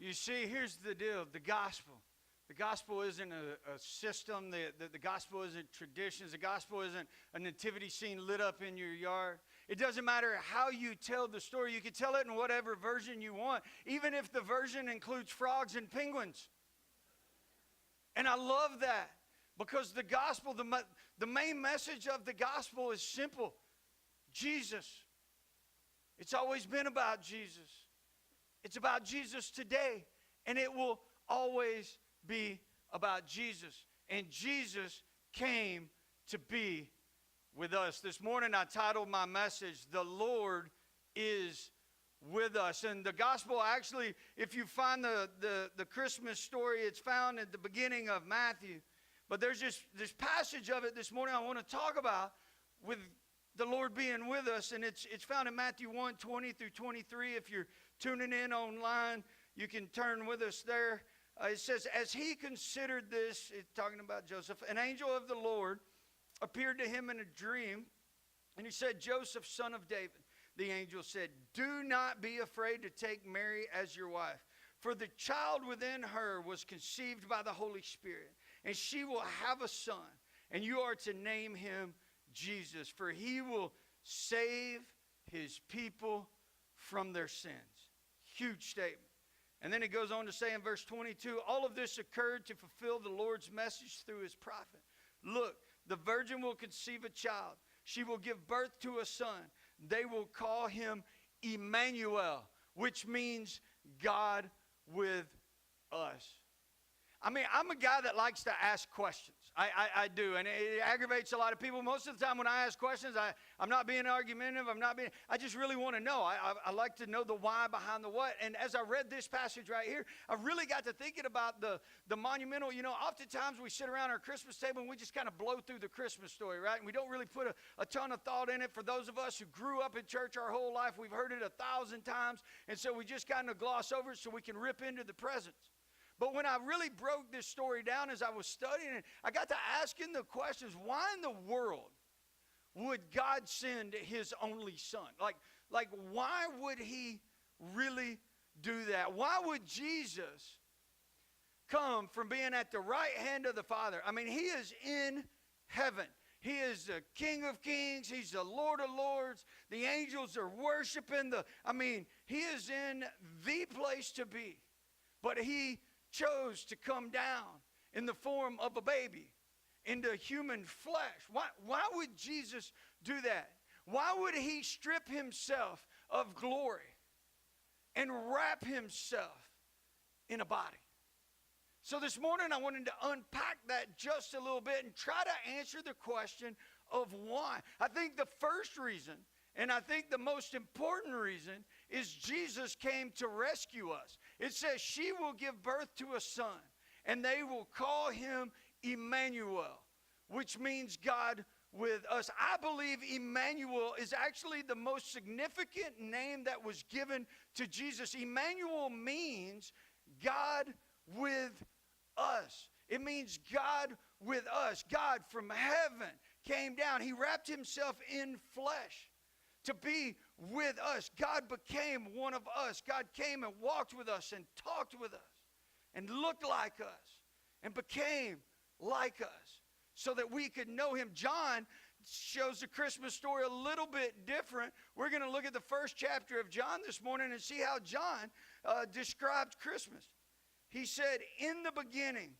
You see, here's the deal. The gospel. The gospel isn't a system. The gospel isn't traditions. The gospel isn't a nativity scene lit up in your yard. It doesn't matter how you tell the story. You can tell it in whatever version you want, even if the version includes frogs and penguins. And I love that because the gospel, the main message of the gospel is simple. Jesus. It's always been about Jesus. It's about Jesus today, and it will always be about Jesus. And Jesus came to be with us. This morning I titled my message, "The Lord is with us." And the gospel actually, if you find the Christmas story, it's found at the beginning of Matthew. But there's just this passage of it this morning I want to talk about with the Lord being with us. And it's found in Matthew 1, 20 through 23. If you're tuning in online, you can turn with us there. It says, as he considered this, it's talking about Joseph, an angel of the Lord appeared to him in a dream. And he said, Joseph, son of David. The angel said, do not be afraid to take Mary as your wife, for the child within her was conceived by the Holy Spirit, and she will have a son, and you are to name him Jesus, for he will save his people from their sins. Huge statement. And then it goes on to say in verse 22, all of this occurred to fulfill the Lord's message through his prophet. Look, the virgin will conceive a child. She will give birth to a son. They will call him Emmanuel, which means God with us. I mean, I'm a guy that likes to ask questions. I do, and it aggravates a lot of people. Most of the time when I ask questions, I'm not being argumentative. I just really want to know. I like to know the why behind the what. And as I read this passage right here, I really got to thinking about the monumental. You know, oftentimes we sit around our Christmas table and we just kind of blow through the Christmas story, right? And we don't really put a ton of thought in it. For those of us who grew up in church our whole life, we've heard it 1,000 times. And so we just kind of gloss over it so we can rip into the presents. But when I really broke this story down as I was studying it, I got to asking the questions, why in the world would God send his only son? Like why would he really do that? Why would Jesus come from being at the right hand of the Father? I mean, he is in heaven. He is the King of Kings. He's the Lord of Lords. The angels are worshiping. He is in the place to be. But he chose to come down in the form of a baby into human flesh. Why would Jesus do that? Why would he strip himself of glory and wrap himself in a body? So this morning I wanted to unpack that just a little bit and try to answer the question of why. I think the first reason, and I think the most important reason, is Jesus came to rescue us. It says she will give birth to a son, and they will call him Emmanuel, which means God with us. I believe Emmanuel is actually the most significant name that was given to Jesus. Emmanuel means God with us. It means God with us. God from heaven came down. He wrapped himself in flesh to be with us. God became one of us. God came and walked with us and talked with us and looked like us and became like us so that we could know him. John shows the Christmas story a little bit different. We're going to look at the first chapter of John this morning and see how John described Christmas. He said, in the beginning,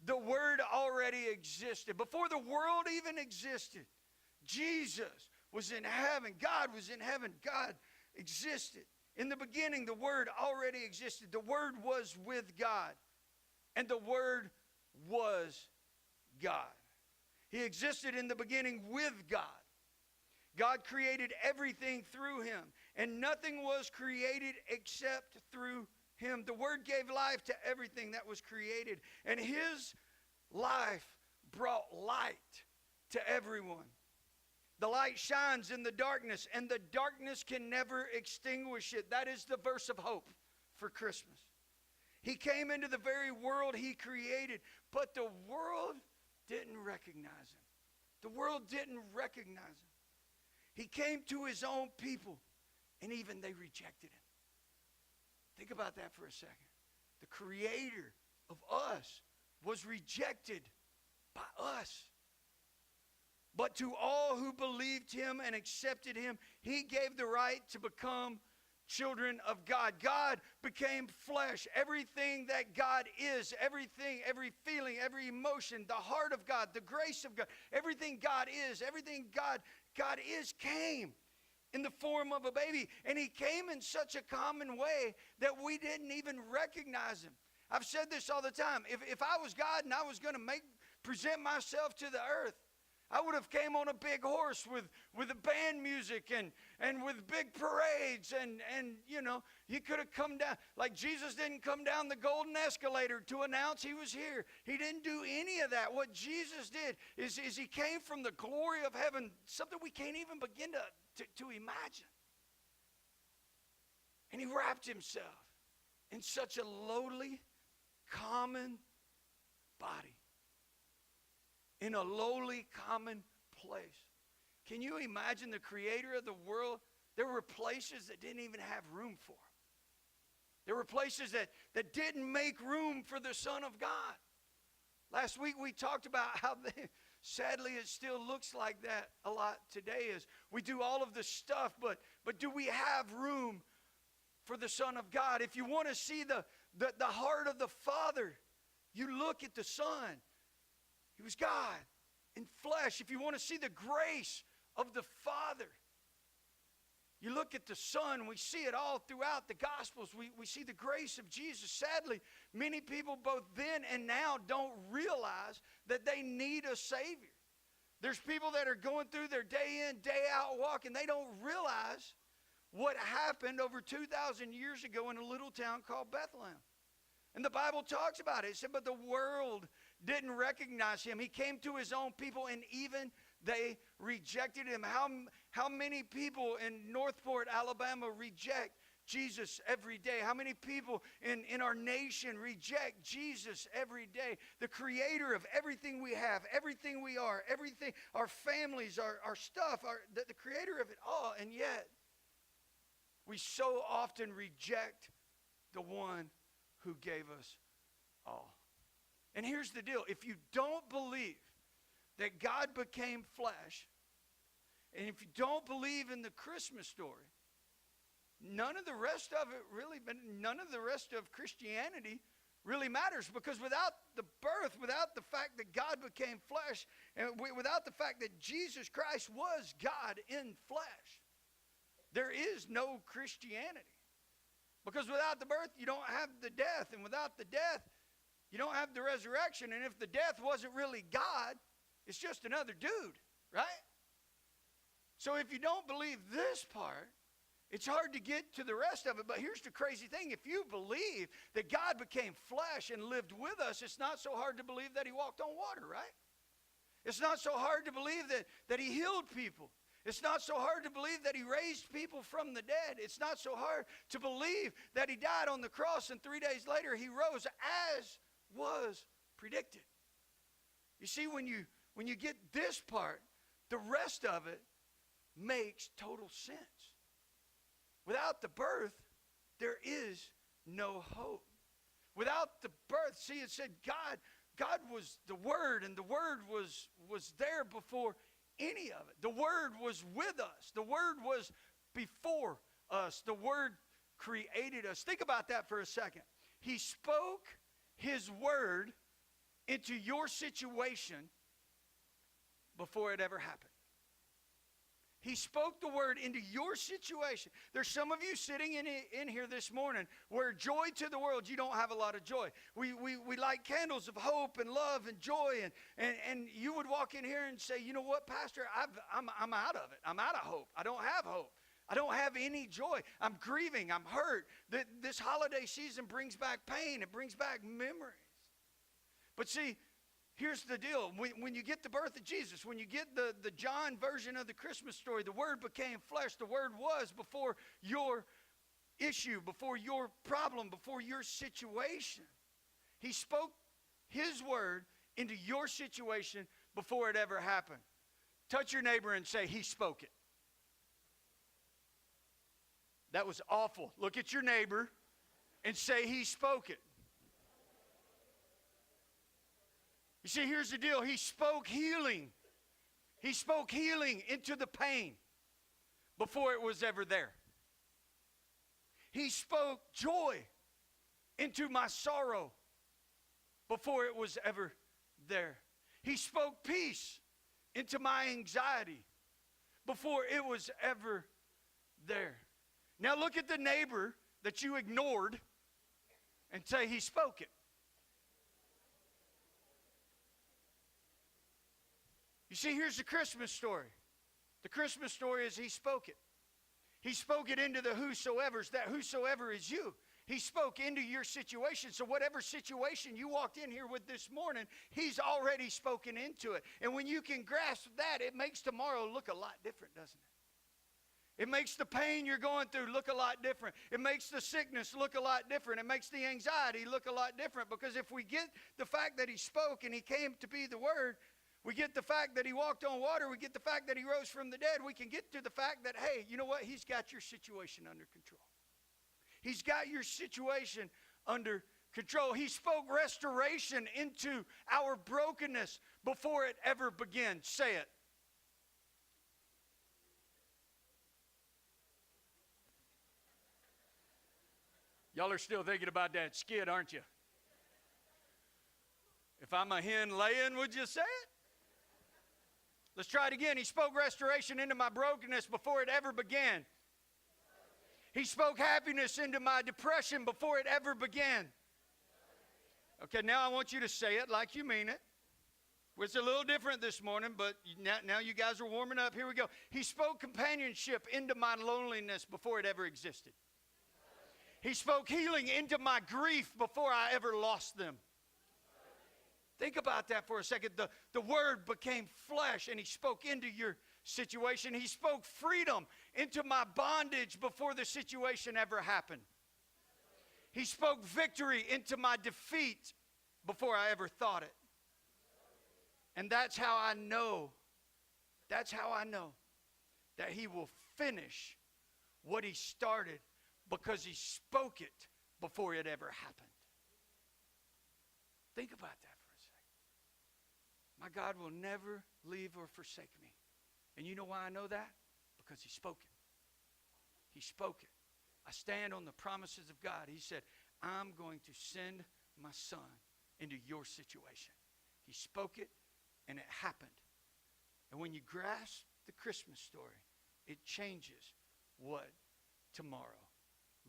the Word already existed. Before the world even existed, Jesus was in heaven. God was in heaven. God existed. In the beginning, the Word already existed. The Word was with God, and the Word was God. He existed in the beginning with God. God created everything through him, and nothing was created except through him. The Word gave life to everything that was created, and his life brought light to everyone. The light shines in the darkness, and the darkness can never extinguish it. That is the verse of hope for Christmas. He came into the very world he created, but the world didn't recognize him. The world didn't recognize him. He came to his own people, and even they rejected him. Think about that for a second. the creator of us, was rejected by us. But to all who believed him and accepted him, he gave the right to become children of God. God became flesh. Everything that God is, everything, every feeling, every emotion, the heart of God, the grace of God, everything God is, everything God is came in the form of a baby. And he came in such a common way that we didn't even recognize him. I've said this all the time. If I was God and I was going to present myself to the earth, I would have came on a big horse with a band music and with big parades and you know, he could have come down. Like Jesus didn't come down the golden escalator to announce he was here. He didn't do any of that. What Jesus did is he came from the glory of heaven, something we can't even begin to imagine. And he wrapped himself in such a lowly, common body. In a lowly, common place. Can you imagine the creator of the world? There were places that didn't even have room for him. There were places that didn't make room for the Son of God. Last week we talked about how sadly it still looks like that a lot today as we do all of this stuff, but do we have room for the Son of God? If you want to see the heart of the Father, you look at the Son. He was God in flesh. If you want to see the grace of the Father, you look at the Son. We see it all throughout the Gospels. We see the grace of Jesus. Sadly, many people both then and now don't realize that they need a Savior. There's people that are going through their day in, day out walk, and they don't realize what happened over 2,000 years ago in a little town called Bethlehem. And the Bible talks about it. It said, but the world didn't recognize him. He came to his own people, and even they rejected him. How many people in Northport, Alabama reject Jesus every day? How many people in our nation reject Jesus every day? The creator of everything we have, everything we are, everything, our families, our stuff, the creator of it all. And yet, we so often reject the one who gave us all. And here's the deal. If you don't believe that God became flesh, and if you don't believe in the Christmas story, none of the rest of it really, none of the rest of Christianity really matters. Because without the birth, without the fact that God became flesh, and without the fact that Jesus Christ was God in flesh, there is no Christianity. Because without the birth, you don't have the death. And without the death, you don't have the resurrection. And if the death wasn't really God, it's just another dude, right? So if you don't believe this part, it's hard to get to the rest of it. But here's the crazy thing. If you believe that God became flesh and lived with us, it's not so hard to believe that he walked on water, right? It's not so hard to believe that he healed people. It's not so hard to believe that he raised people from the dead. It's not so hard to believe that he died on the cross and 3 days later he rose as was predicted. You see, when you get this part, the rest of it makes total sense. Without the birth, there is no hope. Without the birth, see, it said God was the Word, and the Word was there before any of it. The Word was with us. The Word was before us. The Word created us. Think about that for a second. He spoke his word into your situation before it ever happened. He spoke the word into your situation. There's some of you sitting in here this morning where joy to the world, you don't have a lot of joy. We light candles of hope and love and joy. And you would walk in here and say, you know what, Pastor, I'm out of it. I'm out of hope. I don't have hope. I don't have any joy. I'm grieving. I'm hurt. This holiday season brings back pain. It brings back memories. But see, here's the deal. When you get the birth of Jesus, when you get the John version of the Christmas story, the Word became flesh. The Word was before your issue, before your problem, before your situation. He spoke his word into your situation before it ever happened. Touch your neighbor and say, he spoke it. That was awful. Look at your neighbor and say, he spoke it. You see, here's the deal. He spoke healing. He spoke healing into the pain before it was ever there. He spoke joy into my sorrow before it was ever there. He spoke peace into my anxiety before it was ever there. Now look at the neighbor that you ignored and say, he spoke it. You see, here's the Christmas story. The Christmas story is he spoke it. He spoke it into the whosoever's. That whosoever is you. He spoke into your situation. So whatever situation you walked in here with this morning, he's already spoken into it. And when you can grasp that, it makes tomorrow look a lot different, doesn't it? It makes the pain you're going through look a lot different. It makes the sickness look a lot different. It makes the anxiety look a lot different. Because if we get the fact that he spoke and he came to be the Word, we get the fact that he walked on water, we get the fact that he rose from the dead, we can get to the fact that, hey, you know what? He's got your situation under control. He's got your situation under control. He spoke restoration into our brokenness before it ever began. Say it. Y'all are still thinking about that skid, aren't you? If I'm a hen laying, would you say it? Let's try it again. He spoke restoration into my brokenness before it ever began. He spoke happiness into my depression before it ever began. Okay, now I want you to say it like you mean it. It's a little different this morning, but now you guys are warming up. Here we go. He spoke companionship into my loneliness before it ever existed. He spoke healing into my grief before I ever lost them. Think about that for a second. The Word became flesh and he spoke into your situation. He spoke freedom into my bondage before the situation ever happened. He spoke victory into my defeat before I ever thought it. And that's how I know that he will finish what he started, because he spoke it before it ever happened. Think about that. My God will never leave or forsake me. And you know why I know that? Because he spoke it. He spoke it. I stand on the promises of God. He said, I'm going to send my son into your situation. He spoke it, and it happened. And when you grasp the Christmas story, it changes what tomorrow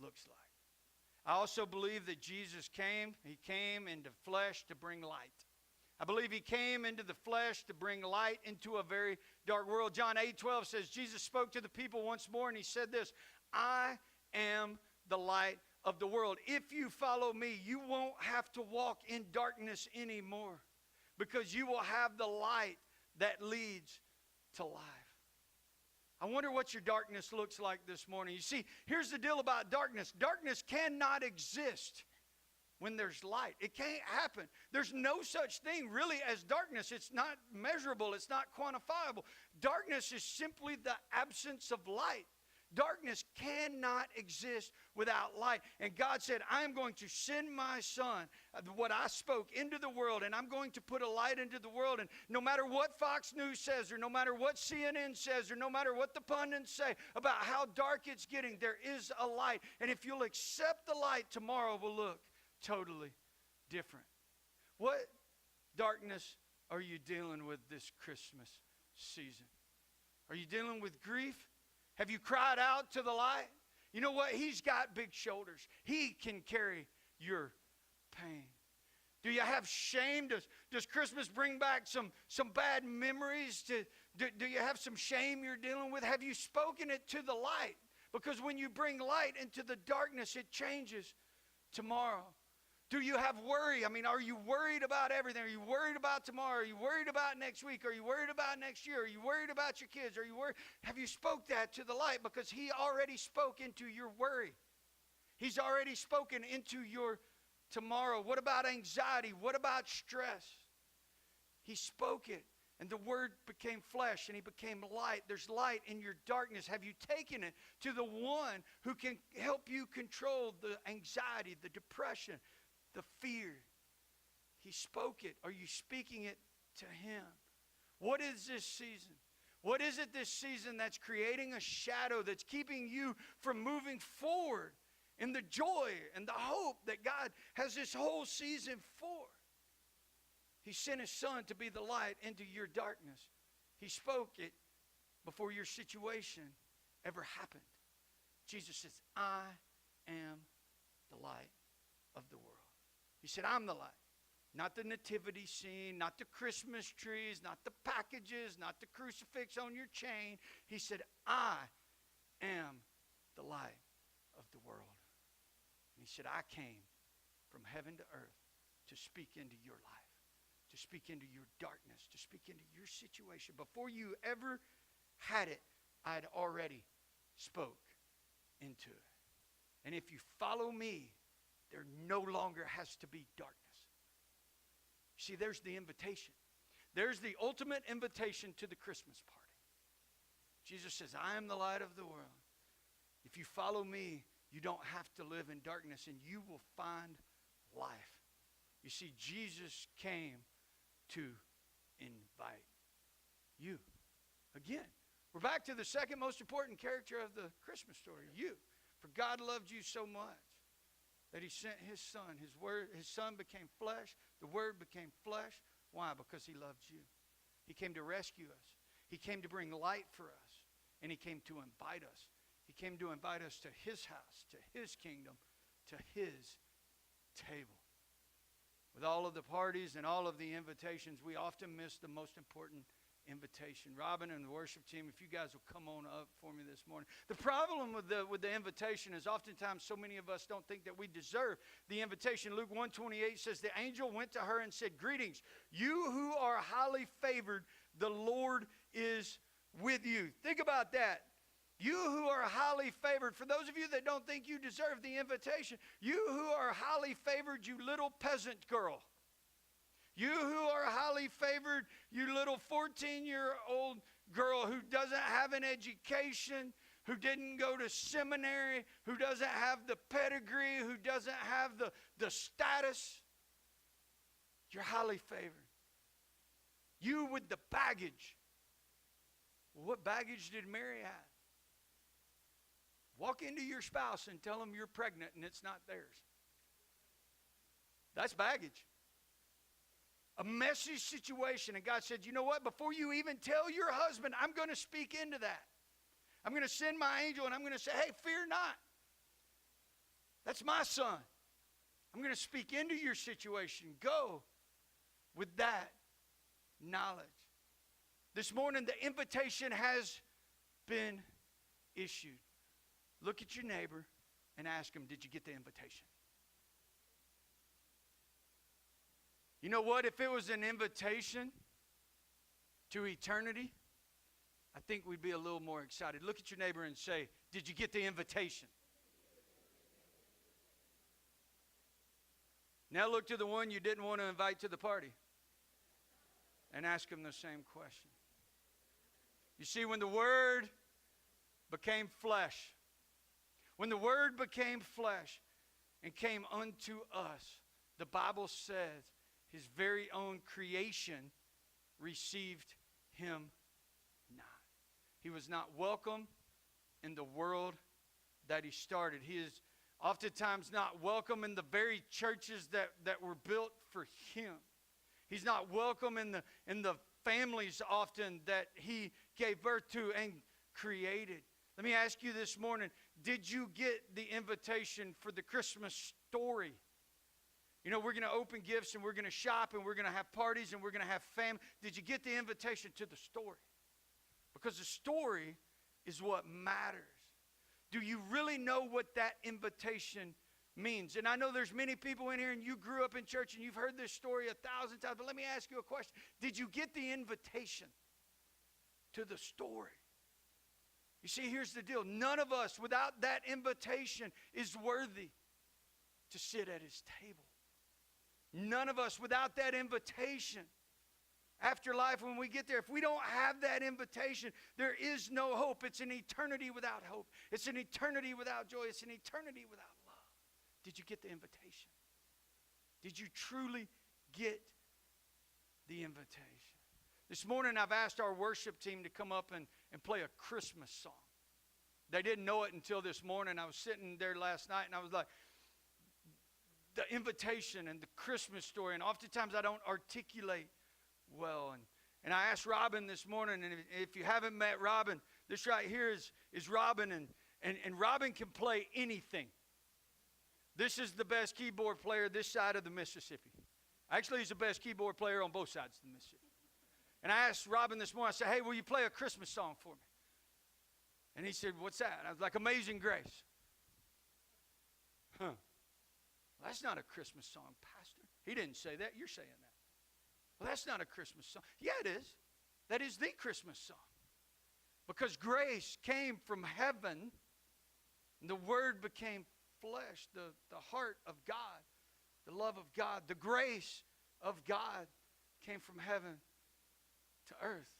looks like. I also believe that Jesus came. He came into flesh to bring light. I believe he came into the flesh to bring light into a very dark world. John 8:12 says, Jesus spoke to the people once more and he said this, I am the light of the world. If you follow me, you won't have to walk in darkness anymore, because you will have the light that leads to life. I wonder what your darkness looks like this morning. You see, here's the deal about darkness. Darkness cannot exist when there's light. It can't happen. There's no such thing really as darkness. It's not measurable. It's not quantifiable. Darkness is simply the absence of light. Darkness cannot exist without light. And God said, I'm going to send my son, what I spoke, into the world, and I'm going to put a light into the world. And no matter what Fox News says, or no matter what CNN says, or no matter what the pundits say about how dark it's getting, there is a light. And if you'll accept the light, tomorrow will look totally different. What darkness are you dealing with this Christmas season? Are you dealing with grief? Have you cried out to the light? You know what? He's got big shoulders. He can carry your pain. Do you have shame? Does Christmas bring back some bad memories? Do you have some shame you're dealing with? Have you spoken it to the light? Because when you bring light into the darkness, it changes tomorrow. Do you have worry? I mean, are you worried about everything? Are you worried about tomorrow? Are you worried about next week? Are you worried about next year? Are you worried about your kids? Are you worried? Have you spoke that to the light? Because he already spoke into your worry. He's already spoken into your tomorrow. What about anxiety? What about stress? He spoke it, and the Word became flesh, and he became light. There's light in your darkness. Have you taken it to the one who can help you control the anxiety, the depression, the fear? He spoke it. Are you speaking it to Him? What is this season? What is it this season that's creating a shadow that's keeping you from moving forward in the joy and the hope that God has this whole season for? He sent His Son to be the light into your darkness. He spoke it before your situation ever happened. Jesus says, I am the light of the world. He said, I'm the light. Not the nativity scene, not the Christmas trees, not the packages, not the crucifix on your chain. He said, I am the light of the world. And He said, I came from heaven to earth to speak into your life, to speak into your darkness, to speak into your situation. Before you ever had it, I'd already spoke into it. And if you follow me, there no longer has to be darkness. See, there's the invitation. There's the ultimate invitation to the Christmas party. Jesus says, I am the light of the world. If you follow me, you don't have to live in darkness, and you will find life. You see, Jesus came to invite you. Again, we're back to the second most important character of the Christmas story, you. For God loved you so much that He sent His Son. His Son became flesh. The Word became flesh. Why? Because He loved you. He came to rescue us. He came to bring light for us. And He came to invite us. He came to invite us to His house, to His kingdom, to His table. With all of the parties and all of the invitations, we often miss the most important invitation. Robin and the worship team, if you guys will come on up for me this morning. The problem with the invitation is oftentimes so many of us don't think that we deserve the invitation. Luke 1:28 says, the angel went to her and said, greetings, you who are highly favored, the Lord is with you. Think about that. You who are highly favored, for those of you that don't think you deserve the invitation, you who are highly favored, you little peasant girl. You who are highly favored, you little 14-year-old girl who doesn't have an education, who didn't go to seminary, who doesn't have the pedigree, who doesn't have the status. You're highly favored. You with the baggage. Well, what baggage did Mary have? Walk into your spouse and tell them you're pregnant and it's not theirs. That's baggage. A messy situation. And God said, you know what? Before you even tell your husband, I'm going to speak into that. I'm going to send my angel and I'm going to say, hey, fear not. That's my son. I'm going to speak into your situation. Go with that knowledge. This morning, the invitation has been issued. Look at your neighbor and ask him, did you get the invitation? You know what? If it was an invitation to eternity, I think we'd be a little more excited. Look at your neighbor and say, did you get the invitation? Now look to the one you didn't want to invite to the party and ask him the same question. You see, when the Word became flesh, when the Word became flesh and came unto us, the Bible says His very own creation received Him not. He was not welcome in the world that He started. He is oftentimes not welcome in the very churches that were built for Him. He's not welcome in the families often that He gave birth to and created. Let me ask you this morning, did you get the invitation for the Christmas story? You know, we're going to open gifts and we're going to shop and we're going to have parties and we're going to have family. Did you get the invitation to the story? Because the story is what matters. Do you really know what that invitation means? And I know there's many people in here and you grew up in church and you've heard this story 1,000 times. But let me ask you a question. Did you get the invitation to the story? You see, here's the deal. None of us without that invitation is worthy to sit at His table. None of us without that invitation. After life, when we get there, if we don't have that invitation, there is no hope. It's an eternity without hope. It's an eternity without joy. It's an eternity without love. Did you get the invitation? Did you truly get the invitation? This morning I've asked our worship team to come up and play a Christmas song. They didn't know it until this morning. I was sitting there last night and I was like, the invitation and the Christmas story, and oftentimes I don't articulate well. And I asked Robin this morning, and if you haven't met Robin, this right here is Robin, and Robin can play anything. This is the best keyboard player this side of the Mississippi. Actually, he's the best keyboard player on both sides of the Mississippi. And I asked Robin this morning, I said, hey, will you play a Christmas song for me? And he said, what's that? I was like, Amazing Grace. Huh. Well, that's not a Christmas song, Pastor. He didn't say that. You're saying that. Well, that's not a Christmas song. Yeah, it is. That is the Christmas song. Because grace came from heaven, and the Word became flesh, the heart of God, the love of God, the grace of God came from heaven to earth.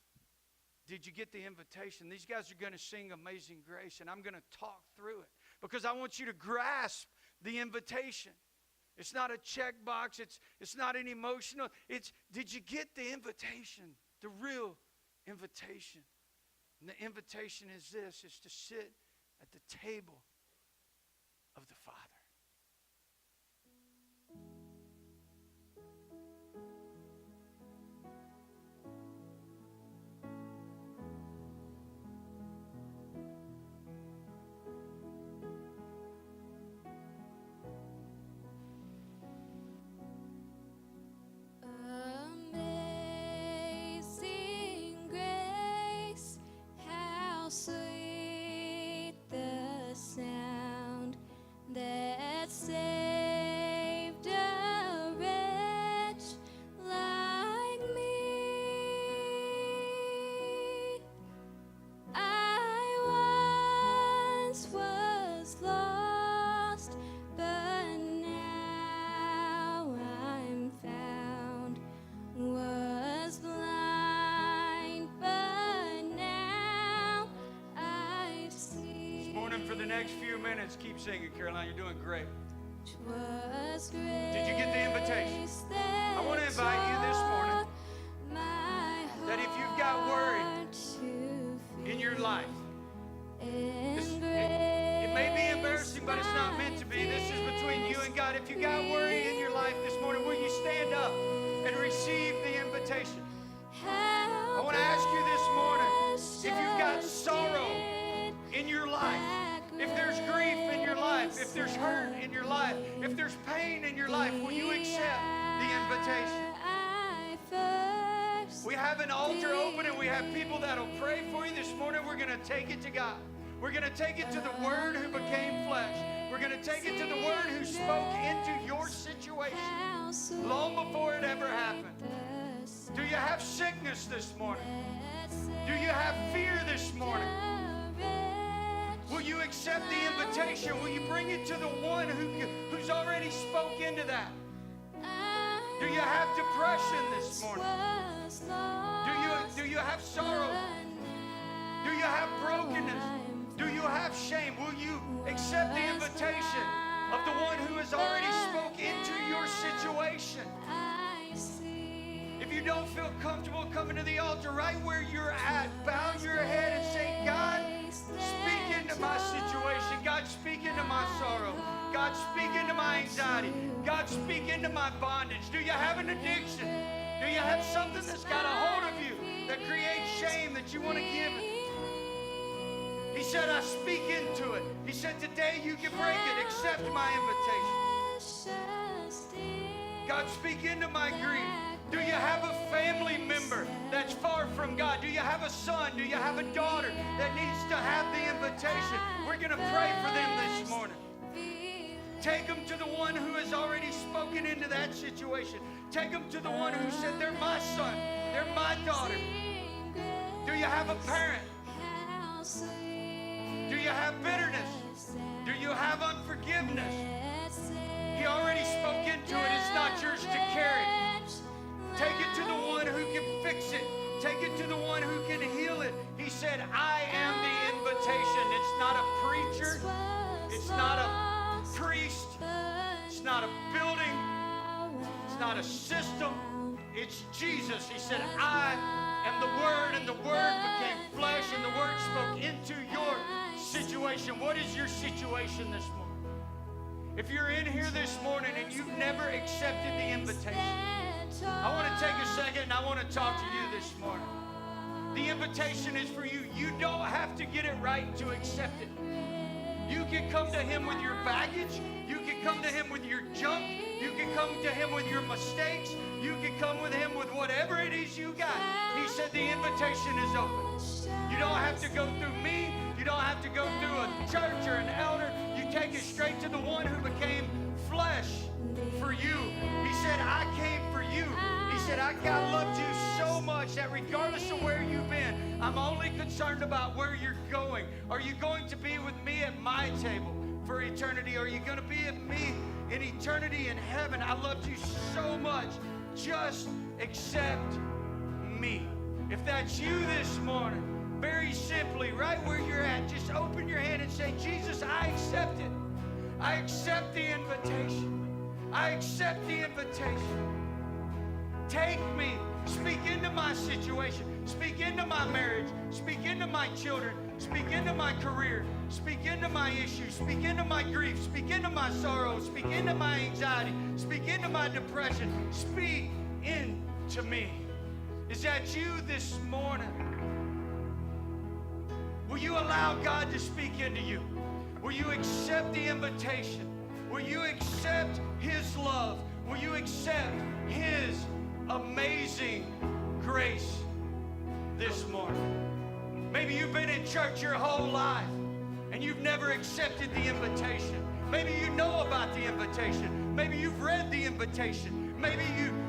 Did you get the invitation? These guys are going to sing Amazing Grace, and I'm going to talk through it because I want you to grasp the invitation. It's not a checkbox. It's not an emotional. It's, did you get the invitation? The real invitation. And the invitation is this, is to sit at the table of the Father. Amazing grace, how sweet the sound that saved a wretch like me. I once was lost, but now I'm found. Was blind, but now I see. This morning for the next few minutes, keep singing, Caroline. You're doing great. Did you get the invitation? I want to invite you this morning that if you've got worry in your life, it may be embarrassing, but it's not meant to be. This is between you and God. If you got worry in your life this morning, will you stand up and receive the invitation? I want to ask you this morning, if you've got sorrow in your life, if there's grief in your life, if there's hurt in your life, if there's pain in your life, will you accept the invitation? We have an altar open and we have people that'll pray for you. This morning we're going to take it to God. We're going to take it to the Word who became flesh. We're going to take it to the Word who spoke into your situation long before it ever happened. Do you have sickness this morning? Do you have fear this morning? Will you accept the invitation? Will you bring it to the one who's already spoke into that? Do you have depression this morning? Do you have sorrow? Do you have brokenness? Do you have shame? Will you accept the invitation of the one who has already spoke into your situation? If you don't feel comfortable coming to the altar, right where you're at, bow your head and say, God, speak into my situation. God, speak into my sorrow. God, speak into my anxiety. God, speak into my bondage. Do you have an addiction? Do you have something that's got a hold of you that creates shame that you want to give it? He said, I speak into it. He said, today you can break it. Accept my invitation. God, speak into my grief. Do you have a family member that's far from God? Do you have a son? Do you have a daughter that needs to have the invitation? We're going to pray for them this morning. Take them to the one who has already spoken into that situation. Take them to the one who said, they're my son, they're my daughter. Do you have a parent? Do you have bitterness? Do you have unforgiveness? He already spoke into it. It's not yours to carry. Take it to the one who can fix it. Take it to the one who can heal it. He said, I am the invitation. It's not a preacher. It's not a priest. It's not a building. It's not a system. It's Jesus. He said, I am the Word, and the Word became flesh, and the Word spoke into your situation. What is your situation this morning? If you're in here this morning and you've never accepted the invitation, I want to take a second and I want to talk to you this morning. The invitation is for you. You don't have to get it right to accept it. You can come to Him with your baggage. You can come to Him with your junk. You can come to Him with your mistakes. You can come with Him with whatever it is you got. He said the invitation is open. You don't have to go through me. You don't have to go through a church or an elder. You take it straight to the one who became flesh for you. He said, I came for you. He said, God loved you so much that regardless of where you've been, I'm only concerned about where you're going. Are you going to be with me at my table for eternity? Are you going to be with me in eternity in heaven? I loved you so much. Just accept me. If that's you this morning, very simply, right where you're at, just open your hand and say, Jesus, I accept it. I accept the invitation. I accept the invitation. Take me. Speak into my situation. Speak into my marriage. Speak into my children. Speak into my career. Speak into my issues. Speak into my grief. Speak into my sorrow. Speak into my anxiety. Speak into my depression. Speak into me. Is that you this morning? Will you allow God to speak into you? Will you accept the invitation? Will you accept His love? Will you accept His amazing grace this morning? Maybe you've been in church your whole life and you've never accepted the invitation. Maybe you know about the invitation. Maybe you've read the invitation. Maybe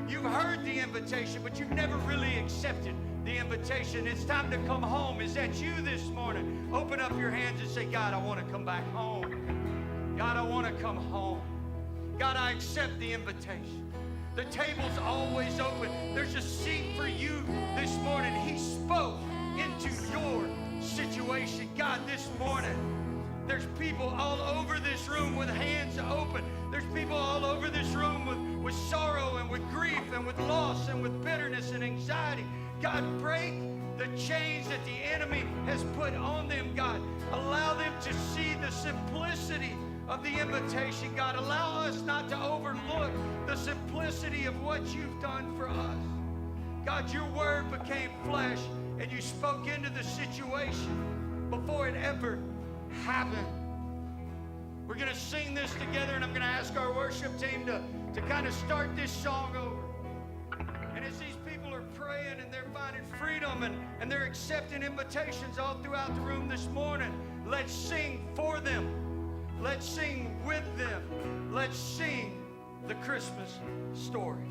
you've heard the invitation, but you've never really accepted the invitation. It's time to come home. Is that you this morning? Open up your hands and say, God, I want to come back home. God, I want to come home. God, I accept the invitation. The table's always open. There's a seat for you this morning. He spoke into your situation. God, this morning, there's people all over this room with hands open. There's people all over this room with sorrow and with grief and with loss and with bitterness and anxiety. God, break the chains that the enemy has put on them, God. Allow them to see the simplicity of the invitation, God. Allow us not to overlook the simplicity of what you've done for us. God, your word became flesh and you spoke into the situation before it ever happened. We're going to sing this together, and I'm going to ask our worship team to kind of start this song over. And as these people are praying and they're finding freedom and they're accepting invitations all throughout the room this morning, let's sing for them. Let's sing with them. Let's sing the Christmas story.